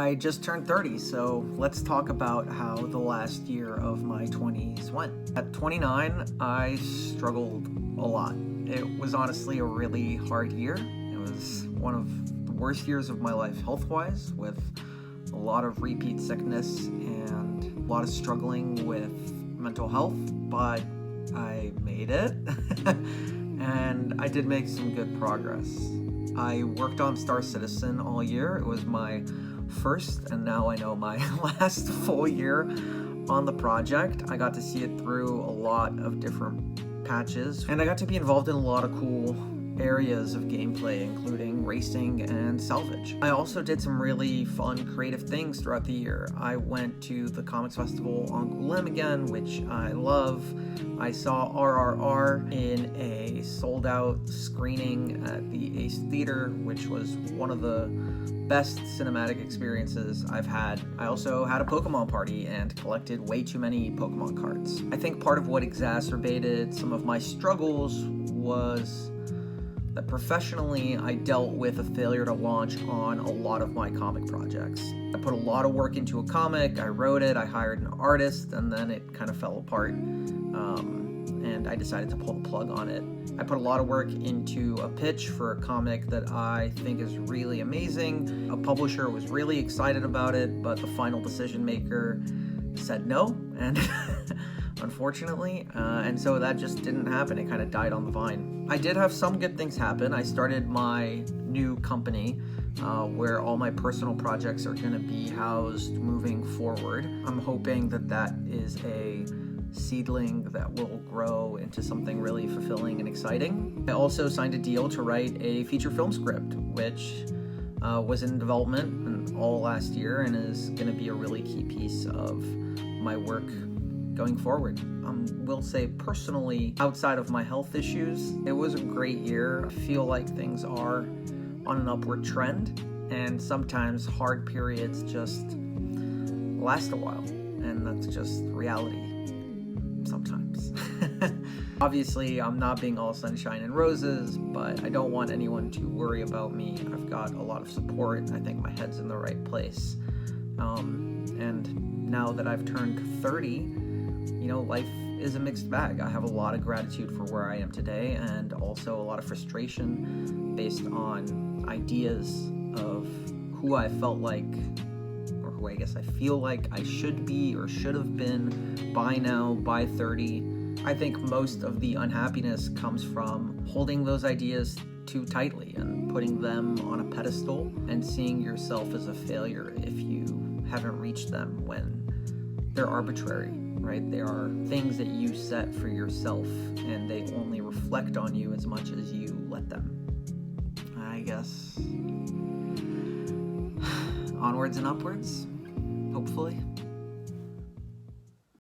I just turned 30, so let's talk about how the last year of my 20s went. At 29, I struggled a lot. It was honestly a really hard year. It was one of the worst years of my life health-wise, with a lot of repeat sickness and a lot of struggling with mental health, but I made it, and I did make some good progress. I worked on Star Citizen all year. It was my first, and now I know my last full year on the project. I got to see it through a lot of different patches, and I got to be involved in a lot of cool areas of gameplay, including racing and salvage. I also did some really fun, creative things throughout the year. I went to the Comics Festival Angoulême again, which I love. I saw RRR in a sold-out screening at the Ace Theater, which was one of the best cinematic experiences I've had. I also had a Pokemon party and collected way too many Pokemon cards. I think part of what exacerbated some of my struggles was that professionally, I dealt with a failure to launch on a lot of my comic projects. I put a lot of work into a comic, I wrote it, I hired an artist, and then it kind of fell apart, and I decided to pull the plug on it. I put a lot of work into a pitch for a comic that I think is really amazing. A publisher was really excited about it, but the final decision maker said no, and unfortunately, and so that just didn't happen. It kind of died on the vine. I did have some good things happen. I started my new company where all my personal projects are going to be housed moving forward. I'm hoping that that is a seedling that will grow into something really fulfilling and exciting. I also signed a deal to write a feature film script, which was in development all last year and is going to be a really key piece of my work going forward. Will say personally, outside of my health issues, it was a great year. I feel like things are on an upward trend, and sometimes hard periods just last a while, and that's just reality sometimes. Obviously, I'm not being all sunshine and roses, but I don't want anyone to worry about me. I've got a lot of support. I think my head's in the right place. And now that I've turned 30, life is a mixed bag. I have a lot of gratitude for where I am today, and also a lot of frustration based on ideas of who I felt like, or who I guess I feel like I should be or should have been by now, by 30. I think most of the unhappiness comes from holding those ideas too tightly and putting them on a pedestal and seeing yourself as a failure if you haven't reached them when they're arbitrary. Right? They are things that you set for yourself, and they only reflect on you as much as you let them. I guess onwards and upwards, hopefully.